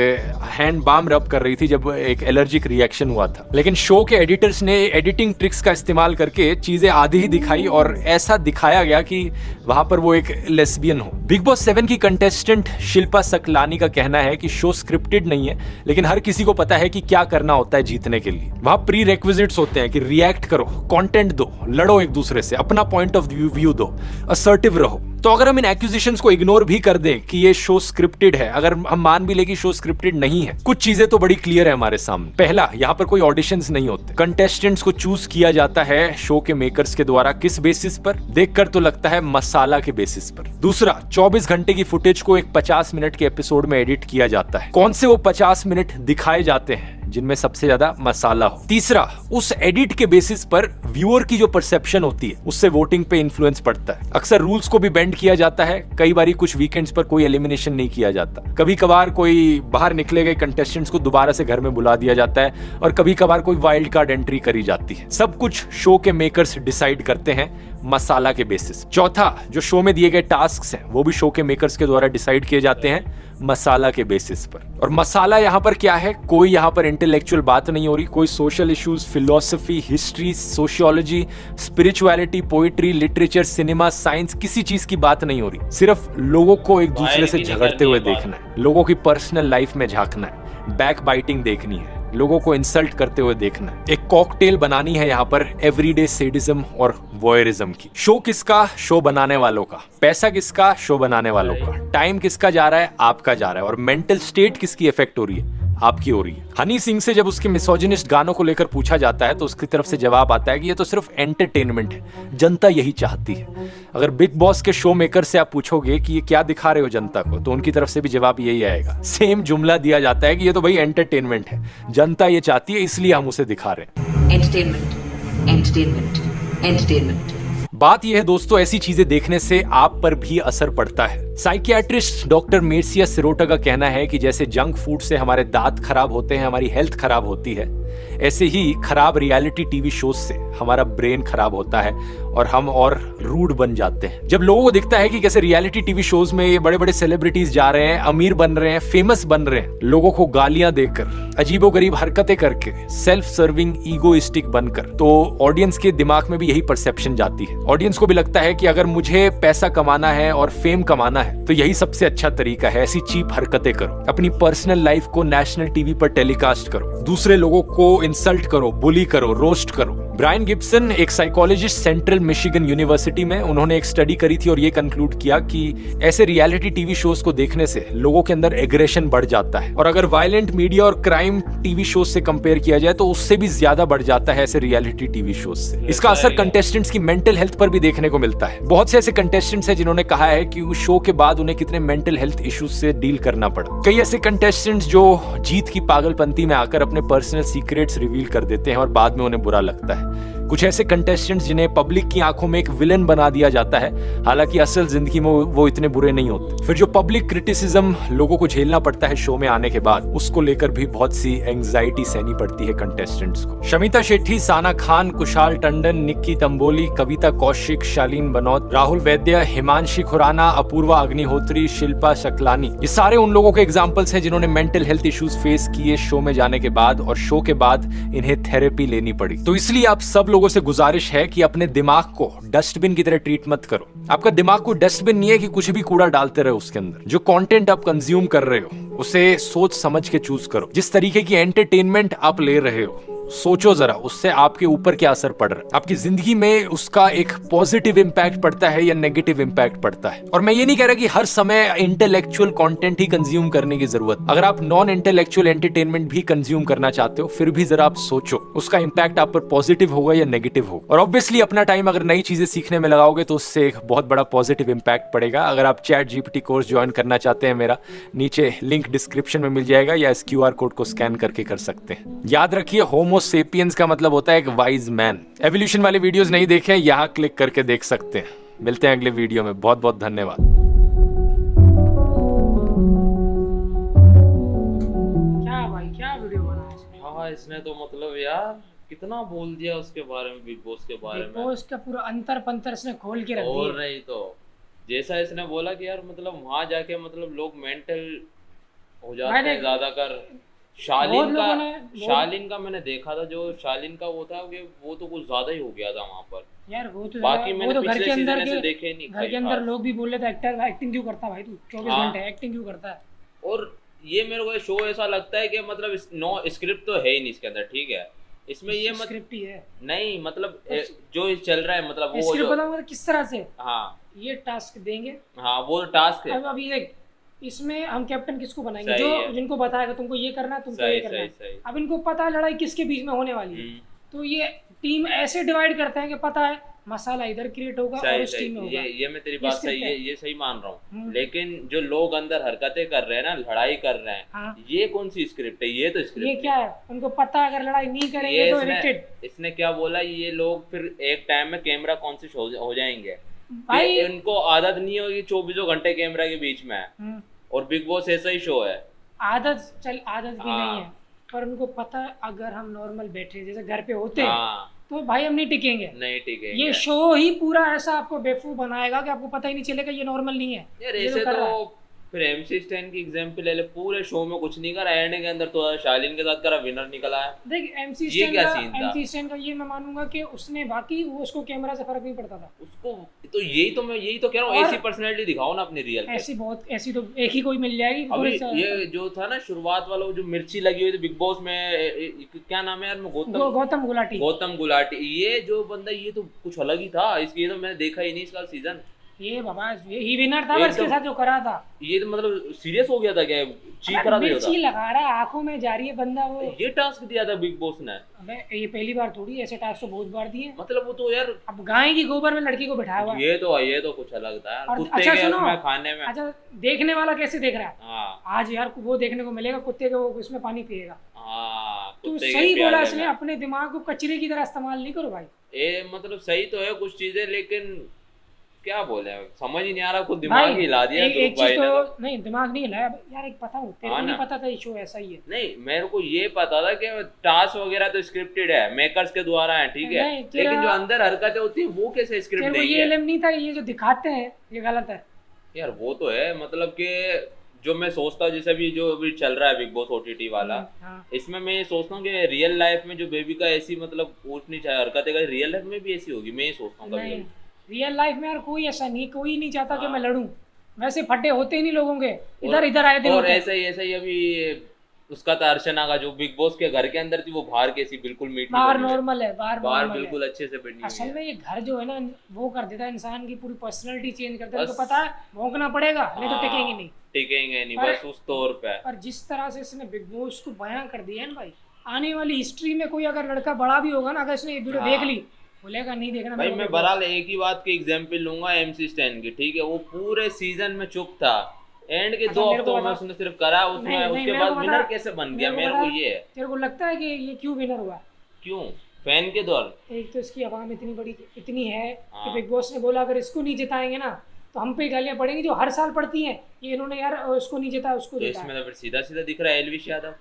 हैंड बाम रब कर रही थी जब एक एलर्जिक रिएक्शन हुआ था, लेकिन शो के एडिटर्स ने एडिटिंग ट्रिक्स का इस्तेमाल करके चीजें आधी ही दिखाई और ऐसा दिखाया गया कि वहां पर वो एक लेस्बियन हो। बिग बॉस 7 की कंटेस्टेंट शिल्पा सकलानी का कहना है कि शो स्क्रिप्टेड नहीं है, लेकिन हर किसी को पता है कि क्या करना होता है जीतने के लिए। वहां प्री रेक्विजिट्स होते हैं कि रिएक्ट करो, कंटेंट दो, लड़ो एक दूसरे से, अपना पॉइंट ऑफ व्यू दो, असर्टिव रहो। तो अगर हम इन एक्यूजिशंस को इग्नोर भी कर दें कि ये शो स्क्रिप्टेड है, अगर हम मान भी ले कि शो स्क्रिप्टेड नहीं है, कुछ चीजें तो बड़ी क्लियर है हमारे सामने। पहला, यहाँ पर कोई ऑडिशंस नहीं होते, कंटेस्टेंट्स को चूज किया जाता है शो के मेकर्स के द्वारा। किस बेसिस पर? देखकर तो लगता है मसाला के बेसिस पर। दूसरा, 24 घंटे की फुटेज को एक 50 मिनट के एपिसोड में एडिट किया जाता है। कौन से वो 50 मिनट दिखाए जाते हैं जिनमें सबसे ज्यादा मसाला हो। तीसरा, उस एडिट के बेसिस पर व्यूअर की जो परसेप्शन होती है उससे वोटिंग पे इन्फ्लुएंस पड़ता है। अक्सर रूल्स को भी बेंड किया जाता है। कई बारी कुछ वीकेंड्स पर कोई एलिमिनेशन नहीं किया जाता, कभी कभार कोई बाहर निकले गए कंटेस्टेंट्स को दोबारा से घर में बुला दिया जाता है, और कभी कभार कोई वाइल्ड कार्ड एंट्री करी जाती है। सब कुछ शो के मेकर्स डिसाइड करते हैं मसाला के बेसिस। चौथा, जो शो में दिए गए टास्क हैं वो भी शो के मेकर्स के द्वारा डिसाइड किए जाते हैं मसाला के बेसिस पर। और मसाला यहाँ पर क्या है? कोई यहाँ पर इंटेलेक्चुअल बात नहीं हो रही, कोई social issues, philosophy, history, sociology, spirituality, poetry, literature, cinema, science, किसी चीज की बात नहीं हो रही। सिर्फ लोगों को एक दूसरे से झगड़ते हुए देखना है, लोगों की पर्सनल लाइफ में झांकना है, बैक बाइटिंग देखनी है, लोगों को इंसल्ट करते हुए देखना है। एक कॉकटेल बनानी है यहाँ पर एवरीडे सैडिज्म और वॉयरिज्म की। शो किसका? शो बनाने वालों का। पैसा किसका? शो बनाने वालों का। टाइम किसका जा रहा है? आपका जा रहा है। और मेंटल स्टेट किसकी इफेक्ट हो रही है? आपकी हो रही है। हनी सिंह से जब उसके मिसोजिनिस्ट गानों को लेकर पूछा जाता है तो उसकी तरफ से जवाब आता है कि ये तो सिर्फ एंटरटेनमेंट है, जनता यही चाहती है। अगर बिग बॉस के शो मेकर से आप पूछोगे कि ये क्या दिखा रहे हो जनता को, तो उनकी तरफ से भी जवाब यही आएगा। सेम जुमला दिया जाता है कि ये तो भाई एंटरटेनमेंट है, जनता ये चाहती है इसलिए हम उसे दिखा रहे हैं। Entertainment, entertainment, entertainment. बात यह है दोस्तों, ऐसी चीजें देखने से आप पर भी असर पड़ता है। साइकियाट्रिस्ट डॉक्टर मेर्सिया सिरोटा का कहना है कि जैसे जंक फूड से हमारे दांत खराब होते हैं, हमारी हेल्थ खराब होती है, ऐसे ही खराब रियलिटी टीवी शोज से हमारा ब्रेन खराब होता है और हम और रूड बन जाते हैं। जब लोगों को दिखता है कि कैसे रियलिटी टीवी शोज में ये बड़े बड़े सेलिब्रिटीज जा रहे हैं, अमीर बन रहे हैं, फेमस बन रहे हैं, लोगों को गालियां देकर, अजीबोगरीब हरकतें करके, सेल्फ सर्विंग, ईगोइस्टिक बनकर, तो ऑडियंस के दिमाग में भी यही परसेप्शन जाती है। ऑडियंस को भी लगता है कि अगर मुझे पैसा कमाना है और फेम कमाना है तो यही सबसे अच्छा तरीका है। ऐसी चीप हरकतें करो, अपनी पर्सनल लाइफ को नेशनल टीवी पर टेलीकास्ट करो, दूसरे लोगों को इंसल्ट करो, बुली करो, रोस्ट करो। ब्रायन गिब्सन, एक साइकोलॉजिस्ट सेंट्रल मिशिगन यूनिवर्सिटी में, उन्होंने एक स्टडी करी थी और ये कंक्लूड किया कि ऐसे रियलिटी टीवी शोज को देखने से लोगों के अंदर एग्रेशन बढ़ जाता है, और अगर वायलेंट मीडिया और क्राइम टीवी शोज से कंपेयर किया जाए तो उससे भी ज्यादा बढ़ जाता है ऐसे रियलिटी टीवी शोज से। इसका असर कंटेस्टेंट्स की मेंटल हेल्थ पर भी देखने को मिलता है। बहुत से ऐसे कंटेस्टेंट्स हैं जिन्होंने कहा है कि उस शो के बाद उन्हें कितने मेंटल हेल्थ इश्यूज से डील करना पड़ा। कई ऐसे कंटेस्टेंट्स जो जीत की पागलपंती में आकर अपने पर्सनल सीक्रेट्स रिवील कर देते हैं और बाद में उन्हें बुरा लगता है। कुछ ऐसे कंटेस्टेंट्स जिन्हें पब्लिक की आंखों में एक विलन बना दिया जाता है, हालांकि असल जिंदगी में वो इतने बुरे नहीं होते। फिर जो पब्लिक क्रिटिसिज्म लोगों को झेलना पड़ता है शो में आने के बाद, उसको लेकर भी बहुत सी एंग्जाइटी सहनी पड़ती है कंटेस्टेंट्स को। शमिता शेट्टी, साना खान, कुशाल टंडन, निक्की तंबोली, कविता कौशिक, शालीन बनौत, राहुल वैद्य, हिमांशी खुराना, अपूर्वा अग्निहोत्री, शिल्पा शकलानी, ये सारे उन लोगों के एग्जाम्पल्स हैं जिन्होंने मेंटल हेल्थ इश्यूज फेस किए शो में जाने के बाद, और शो के बाद इन्हें थेरेपी लेनी पड़ी। तो इसलिए आप सब लोगों से गुजारिश है कि अपने दिमाग को डस्टबिन की तरह ट्रीट मत करो। आपका दिमाग को डस्टबिन नहीं है कि कुछ भी कूड़ा डालते रहो उसके अंदर। जो कंटेंट आप कंज्यूम कर रहे हो उसे सोच समझ के चूज करो। जिस तरीके की एंटरटेनमेंट आप ले रहे हो, सोचो जरा उससे आपके ऊपर क्या असर पड़ रहा है, आपकी जिंदगी में उसका एक पॉजिटिव इंपैक्ट पड़ता है या नेगेटिव इंपैक्ट पड़ता है। और मैं ये नहीं कह रहा कि हर समय इंटेलेक्चुअल कंटेंट ही कंज्यूम करने की जरूरत। अगर आप नॉन इंटेलेक्चुअल एंटरटेनमेंट भी कंज्यूम करना चाहते हो, फिर भी जरा आप सोचो उसका इंपैक्ट आप पर पॉजिटिव होगा या नेगेटिव होगा। और ऑब्वियसली अपना टाइम अगर नई चीजें सीखने में लगाओगे तो उससे एक बहुत बड़ा पॉजिटिव इंपैक्ट पड़ेगा। अगर आप ChatGPT कोर्स ज्वाइन करना चाहते हैं मेरा, नीचे लिंक डिस्क्रिप्शन में मिल जाएगा, या इस QR कोड को स्कैन करके कर सकते हैं। याद रखिए, होमो सेपियंस का मतलब होता है एक वाइज मैन। एवोल्यूशन वाले वीडियोस नहीं देखे, यहाँ क्लिक करके देख सकते हैं। मिलते हैं अगले वीडियो में। बहुत बहुत धन्यवाद। क्या भाई, क्या वीडियो बना इसने? हाँ, इसने तो मतलब यार कितना बोल दिया उसके बारे में, बिग बॉस के बारे में। बिग बॉस का पूरा अंतर पंतर इसने खोल के रख दिया। और नहीं तो जैसा इसने बोला कि यार मतलब वहां जाके मतलब लोग मेंटल हो जाते हैं ज्यादा कर। शालीन का मैंने देखा था, जो शालीन का वो था कि वो तो कुछ ज्यादा ही हो गया था वहां पर यार। वो तो बाकी मैंने तो पिछले सीजन से देखे नहीं। घर के अंदर लोग भी बोल रहे थे एक्टर एक्टिंग क्यों करता है भाई, तू 24 घंटे एक्टिंग क्यों करता है। और ये मेरे को शो ऐसा लगता है कि मतलब नो स्क्रिप्ट तो है ही नहीं इसके अंदर, ठीक है। इसमें ये स्क्रिप्ट ही है नहीं, मतलब जो चल रहा है मतलब वो स्क्रिप्ट बताऊंगा किस तरह से। हाँ, ये टास्क देंगे, हाँ वो टास्क है। अब ये इसमें हम कैप्टन किसको बनाएंगे, जो जिनको बताएगा तुमको ये करना है, तुमको ये करना है। अब इनको पता है लड़ाई किसके बीच में होने वाली है, तो ये टीम ऐसे डिवाइड करते हैं कि पता है मसाला इधर क्रिएट होगा और उस टीम में होगा। ये मैं तेरी बात सही है, ये सही मान रहा हूँ। लेकिन जो लोग अंदर हरकतें कर रहे हैं ना, लड़ाई कर रहे हैं, हाँ। ये कौन सी स्क्रिप्ट है? ये तो स्क्रिप्ट ये क्या है, उनको पता है अगर लड़ाई नहीं करेंगे तो इरिटेट। इसने क्या बोला, ये लोग फिर एक टाइम में कैमरा कॉन्शियस हो जाएंगे भाई। इनको आदत नहीं होगी 24 घंटे कैमरा के बीच में। और बिग बॉस ऐसा ही शो है। आदत भी नहीं है, पर उनको पता है अगर हम नॉर्मल बैठे जैसे घर पे होते हैं तो भाई हम नहीं टिकेंगे। ये शो ही पूरा ऐसा आपको बेवकूफ बनाएगा कि आपको पता ही नहीं चलेगा ये नॉर्मल नहीं है। यार ऐसे तो फिर MC स्टैन की एग्जांपल ले ले, पूरे शो में कुछ नहीं करा, एंड के अंदर तो शालीन के साथ करा, विनर निकला है। देख MC स्टैन का ये मैं मानूंगा कि उसने बाकी वो उसको कैमरा से फर्क नहीं पड़ता था उसको। तो यही तो कह रहा हूँ, ऐसी पर्सनालिटी दिखाओ ना अपनी रियल। ऐसी तो एक ही कोई मिल जाएगी। अभी ये जो था ना शुरुआत वाला, जो मिर्ची लगी हुई थी बिग बॉस में, क्या नाम है यार, गौतम गुलाटी। ये जो बंदा, ये तो कुछ अलग ही था। इसकी तो मैंने देखा ही नहीं इसका सीजन। ये बाबा यही विनर था, इसके साथ जो करा था ये तो मतलब सीरियस हो गया था क्या? चीख रहा था, मिर्ची लगा रहा है, आंखों में जा रही है बंदा। वो ये टास्क दिया था बिग बॉस ने। अबे ये पहली बार थोड़ी, ऐसे टास्क तो बहुत बार दिए। मतलब वो तो यार अब गाय की गोबर में लड़की को बिठाया हुआ। ये तो कुछ अलग था यार। अच्छा सुनो, खाने में अच्छा देखने वाला कैसे देख रहा है आज यार, वो देखने को मिलेगा कुत्ते के वो उसमें पानी पिएगा। तो सही बोला इसने, अपने दिमाग को कचरे की तरह इस्तेमाल नहीं करो भाई। ये मतलब सही तो है कुछ चीजें, लेकिन क्या बोले समझ ही नहीं आ रहा, खुद दिमाग ही हिला दिया। एक चीज तो नहीं, दिमाग नहीं हिलाया यार। एक पता हूँ तेरे को नहीं पता था ये शो ऐसा ही है। नहीं, मेरे को ये पता था कि टास्क वगैरह तो स्क्रिप्टेड है, मेकर्स के द्वारा है, ठीक है, लेकिन जो अंदर हरकतें होती है वो कैसे स्क्रिप्ट नहीं है? ये इल्म नहीं था, ये जो दिखाते हैं ये गलत है यार। वो तो है, मतलब कि जो मैं सोचता हूँ, जैसे भी जो अभी चल रहा है बिग बॉस OTT वाला, इसमें मैं ये सोचता हूँ कि रियल लाइफ में जो बेबी का ऐसी मतलब उठनी चाहिए हरकतें, रियल लाइफ में भी ऐसी होगी, मैं ये सोचता हूँ कभी। रियल लाइफ में यार कोई ऐसा नहीं, कोई नहीं चाहता कि मैं लड़ूं। वैसे फटे होते ही नहीं लोगों के, इधर आए दिन। और ऐसा ही अभी उसका था अर्चना का, जो बिग बॉस के घर के अंदर थी, वो बाहर कैसी बिल्कुल मीट बाहर नॉर्मल है, बाहर बिल्कुल अच्छे से बैठी। असल में ये घर जो है ना, वो कर देता है इंसान की पूरी पर्सनालिटी चेंज करता है। तो पता है भौंकना पड़ेगा, नहीं तो टिकेंगे नहीं बस उस तौर पे। और जिस तरह से इसने बिग बॉस को बयां कर दिया है ना भाई, आने वाली हिस्ट्री में कोई अगर लड़का बड़ा भी होगा ना, अगर इसने ये वीडियो देख ली, बोलेगा नहीं देखना भाई। मैं बहरहाल एक ही बात की एग्जांपल लूंगा, MC स्टैन की, ठीक है। वो पूरे सीजन में चुप था, एंड के 2 हफ्तों में उसने सिर्फ करा, उसके बाद विनर कैसे बन गया? मेरे को ये है। तेरे को लगता है कि ये क्यों विनर हुआ? क्यों? फैन के द्वारा। एक तो इसकी आवाम इतनी है कि हाँ। बिग बॉस ने बोला अगर इसको नहीं जिताएंगे ना तो हम पे गालियां पड़ेंगी जो हर साल पड़ती हैं। ये इन्होंने यार उसको नहीं जिताया उसको तो जिताया। इसमें तो फिर सीधा सीधा दिख रहा है एल्विश यादव।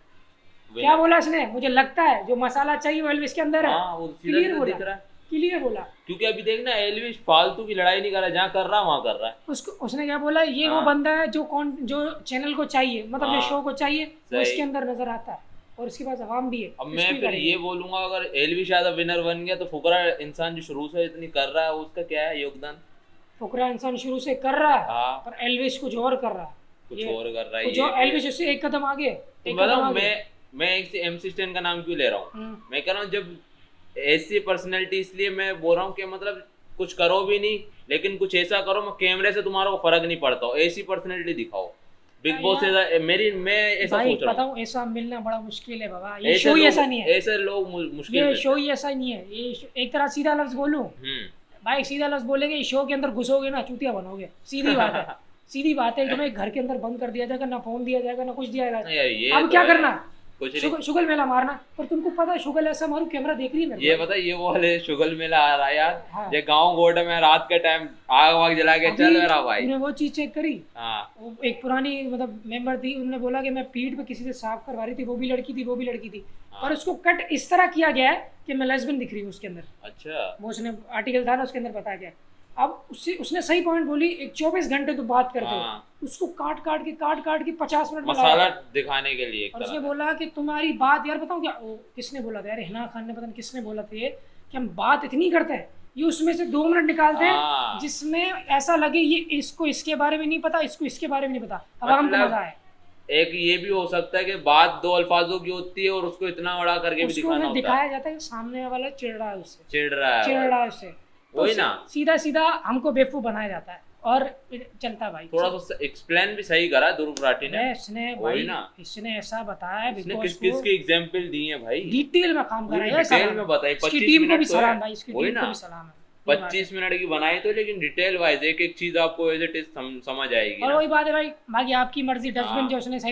क्या बोला इसने? मुझे लगता है जो मसाला चाहिए वो एल्विश के अंदर है। हाँ, वो सीधा क्लियर सीधा बोला, दिख रहा है। क्लियर बोला। क्योंकि अभी देखना एल्विश फालतू की लड़ाई नहीं कर रहा, जहाँ कर रहा है वहाँ कर रहा है। उसको उसने क्या बोला, ये वो हाँ। बंदा है जो चैनल को चाहिए, मतलब जो हाँ। शो को चाहिए वो सही। इसके अंदर नजर आता है और इसके पास आवाम भी है। अब इसको मैं ही फिर करेंगे। ये बोलूंगा अगर एल्विश यादव विनर बन गया तो फुकरा इंसान जो शुरू से इतनी कर रहा है उसका क्या है योगदान? फुकरा इंसान शुरू से कर रहा है हाँ। पर एलविश कुछ और कर रहा है। कुछ ये- और कर रहा है कुछ ये और, भी। एलविश उससे एक कदम आगे, तो एक कदम बताऊं आगे। मैं एक एमसी स्टैन का नाम क्यों ले रहा हूँ? हम्म। मैं कह रहा हूँ जब ऐसी पर्सनैलिटी, इसलिए मैं बोल रहा हूँ कि मतलब कुछ करो भी नहीं लेकिन कुछ ऐसा करो मैं कैमरे से तुम्हारा को फर्क नहीं पड़ता हो, ऐसी पर्सनैलिटी दिखाओ। बिग बॉस मैं ऐसा भाई सोच रहा हूँ। बताऊं ऐसा मिलना बड़ा मुश्किल है बाबा। ये ऐसे शो ही लोग- ऐसा नहीं है। ऐसे लोग मुश्किल ये मिलते शो हैं। ही ऐसा नहीं है। एक तरह सीधा लफ्ज बोलूं भाई, सीधा लफ्ज बोलेंगे शो के अंदर घुसोगे ना चूतिया बनोगे, सीधी बात है। सीधी बात है, तुम्हें घर के अंदर बंद कर दिया जाएगा, ना फोन दिया जाएगा ना कुछ दिया नहीं यार, ये जाएगा। अब तो क्या है। करना? कुछ नहीं। शुगल मेला मारना। पर तुमको पता है शुगल ऐसा मारू कैमरा देख रही है मेरे ये को। पता ये वो वाले शुगल मेला आ रहा है यार। हाँ। ये गांव गोड में रात के टाइम आग वाग जला के चल रहा भाई। तूने वो चीज चेक करी? हाँ। वो एक पुरानी मतलब मेंबर थी, उन्होंने बोला कि मैं पीठ पे किसी से साफ करवा रही थी, वो भी लड़की थी, वो भी लड़की थी। हाँ। और उसको कट इस तरह किया गया है कि मैं लेस्बियन दिख रही हूँ उसके अंदर। अच्छा। वो उसने आर्टिकल था ना उसके अंदर बताया गया। अब उसने सही पॉइंट बोली, एक 24 घंटे तो बात करते हो, हाँ। उसको काट काट के 50 मिनट में मसाला लाया। दिखाने के लिए एक और तरह उसने का। बोला कि तुम्हारी बात यार बताऊँ क्या, किसने बोला था यार, हिना खान ने, पता नहीं किसने बोला था ये, कि हम बात इतनी करते हैं ये उसमें से 2 मिनट निकालते हैं हाँ। जिसमें ऐसा लगे ये इसको इसके बारे में नहीं पता, इसको इसके बारे में नहीं पता। अब हमको मतलब मजा है। एक ये भी हो सकता है कि बात 2 अल्फाजों की होती है और उसको इतना बड़ा करके भी उसको दिखाना उन्हें होता है। दिखाया जाता है कि सामने वाला चिढ़ रहा है उससे, चिढ़ रहा चिढ़ है। रहा है उससे। वही तो ना। सीधा सीधा हमको बेवकूफ बनाया जाता है और फिर चलता भाई। थोड़ा सा एक्सप्लेन भी सही करा ध्रुव राठी ने। इसने वही भाई ना। इसने ऐसा बताया है, इसने बिग किस बॉस किस को की एग्जांपल दी है भाई। डिटेल में काम पूरी करा है, डिटेल में बताई। इसकी 25 टीम को भी मिनट तो है। सलाम भाई, इसकी वही टीम को ना। भी सलाम है। ये बात 25 मिनट की बनाई तो लेकिन डिटेल वाइज एक एक चीज आपको एज इट इज समझ आएगी और ना। वही बात है भाई, बाकी आपकी मर्जी, डस्टबिन हाँ। जो उसने